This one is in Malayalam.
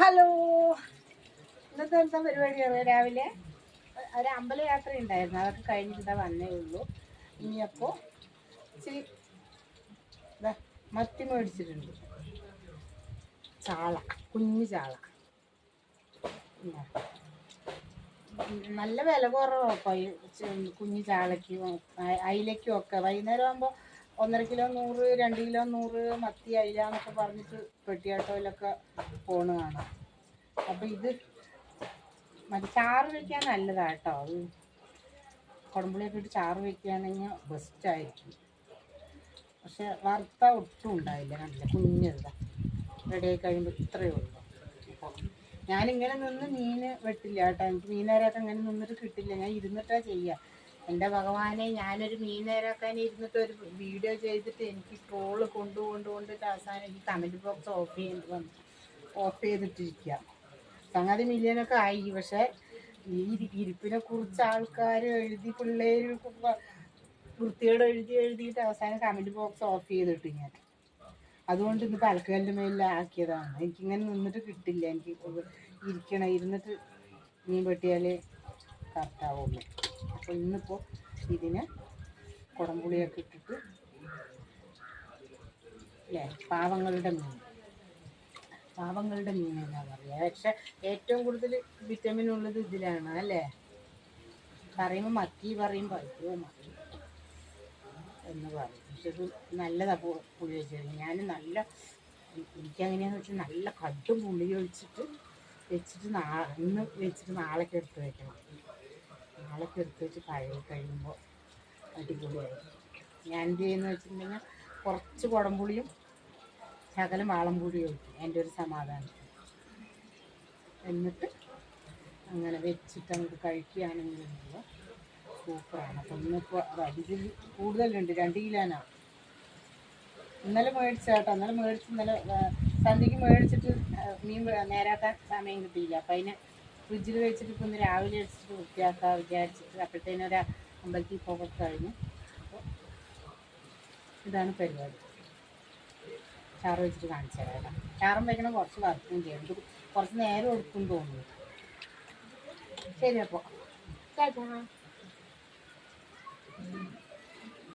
ഹലോ, ഇന്നത്തെ എന്താ പരിപാടിയാണ്? രാവിലെ ഒരു അമ്പലയാത്ര ഉണ്ടായിരുന്നു, അതൊക്കെ കഴിഞ്ഞിട്ട് വന്നേ ഉള്ളൂ. ഇനിയപ്പോൾ ഇച്ചിരി മത്തി മേടിച്ചിട്ടുണ്ട്, ചാള, കുഞ്ഞു ചാള. നല്ല വില കുറവാണ് കുഞ്ഞു ചാളയ്ക്കും അയിലയ്ക്കും ഒക്കെ. വൈകുന്നേരം ആകുമ്പോൾ 1.5 കിലോ 100, 2 കിലോ 100, മത്തി അയില എന്നൊക്കെ പറഞ്ഞിട്ട് പെട്ടിയാട്ടോയിലൊക്കെ പോണ് കാണാം. അപ്പം ഇത് ചാറ് വയ്ക്കാൻ നല്ലതാണ് കേട്ടോ. അത് കുടംപുളിയൊക്കെ ഇട്ട് ചാറ് വയ്ക്കുകയാണെങ്കിൽ ബെസ്റ്റായിരിക്കും. പക്ഷെ വറുത്ത ഒട്ടും ഉണ്ടാവില്ല, നല്ല കുഞ്ഞതാ. റെഡി ആയി കഴിയുമ്പോൾ ഇത്രയേ ഉള്ളൂ. അപ്പോൾ ഞാനിങ്ങനെ നിന്ന് മീൻ വെട്ടില്ല കേട്ടോ. എനിക്ക് മീനേരൊക്കെ ഇങ്ങനെ നിന്നിട്ട് കിട്ടില്ല, ഞാൻ ഇരുന്നിട്ടാണ് ചെയ്യുക. എൻ്റെ ഭഗവാനെ, ഞാനൊരു മീനേരാക്കാൻ ഇരുന്നിട്ട് ഒരു വീഡിയോ ചെയ്തിട്ട് എനിക്ക് സ്ക്രോള് കൊണ്ടുകൊണ്ടിട്ട് അവസാനം എനിക്ക് കമൻറ്റ് ബോക്സ് ഓഫ് ചെയ്തിട്ടിരിക്കുക. സംഗതി മില്യനൊക്കെ ആയി. പക്ഷെ ഈ ഇരിപ്പിനെ കുറിച്ച് ആൾക്കാർ എഴുതി, പിള്ളേർ വൃത്തിയോട് എഴുതിയിട്ട് അവസാനം കമൻറ്റ് ബോക്സ് ഓഫ് ചെയ്തിട്ട് ഞാൻ. അതുകൊണ്ട് ഇന്ന് തലക്കലിൻ്റെ മേലിലാക്കിയതാണ്. എനിക്കിങ്ങനെ നിന്നിട്ട് കിട്ടില്ല, എനിക്ക് ഇരുന്നിട്ട് മീൻ വെട്ടിയാലേ കറക്റ്റാവുള്ളൂ. അപ്പോൾ ഇന്നിപ്പോൾ ഇതിന് കുടംപുളിയൊക്കെ ഇട്ടിട്ട് അല്ലേ, പാവങ്ങളുടെ മീൻ എന്നാ പറയുക. പക്ഷെ ഏറ്റവും കൂടുതൽ വിറ്റമിൻ ഉള്ളത് ഇതിലാണ് അല്ലേ. പറയുമ്പോൾ മത്തി പറയുമ്പോൾ അയ്യോ മത്തി എന്ന് പറയും, പക്ഷെ ഇത് നല്ലതാണ് പുളി വെച്ചത്. ഞാൻ എനിക്കങ്ങനെയാണെന്ന് വെച്ചാൽ നല്ല കടും പുളി വെച്ചിട്ട് ഇന്ന് വെച്ചിട്ട് നാളേക്ക് എടുത്ത് വെക്കണം. നാളേക്ക് എടുത്ത് വെച്ച് കഴിയുമ്പോൾ അടിപൊളിയായിരിക്കും. ഞാൻ എന്ത് ചെയ്യുന്ന വെച്ചിട്ടുണ്ടെങ്കിൽ കുറച്ച് കുടംപുളിയും ശകലം വാളംപുളിയും ഒഴിക്കും, എൻ്റെ ഒരു സമാധാനം. എന്നിട്ട് അങ്ങനെ വെച്ചിട്ട് അങ്ങോട്ട് കഴിക്കുകയാണെങ്കിൽ സൂപ്പറാണ്. അപ്പം ഇന്നിപ്പോൾ ഇതിൽ കൂടുതലുണ്ട്, 2 കിലോനാണ് ഇന്നലെ മേടിച്ചേട്ടോ. ഇന്നലെ സന്ധ്യയ്ക്ക് മേടിച്ചിട്ട് മീൻ നേരാക്കാൻ സമയം കിട്ടിയില്ല. അപ്പം അതിനെ ഫ്രിഡ്ജിൽ വെച്ചിട്ട് ഇപ്പം ഇന്ന് രാവിലെ വെച്ചിട്ട് വൃത്തിയാക്കാൻ വിചാരിച്ചിട്ട് അപ്പോഴത്തേനൊരു അമ്പലത്തിൽ പോകത്ത് കഴിഞ്ഞു. അപ്പോൾ ഇതാണ് പരിപാടി. ചാറ് വെച്ചിട്ട് കാണിച്ചു തരാം കേട്ടോ. ചാറും വയ്ക്കണം, കുറച്ച് വറുക്കുകയും ചെയ്യണം. കുറച്ച് നേരം എടുക്കും തോന്നുന്നു. ശരി, അപ്പോൾ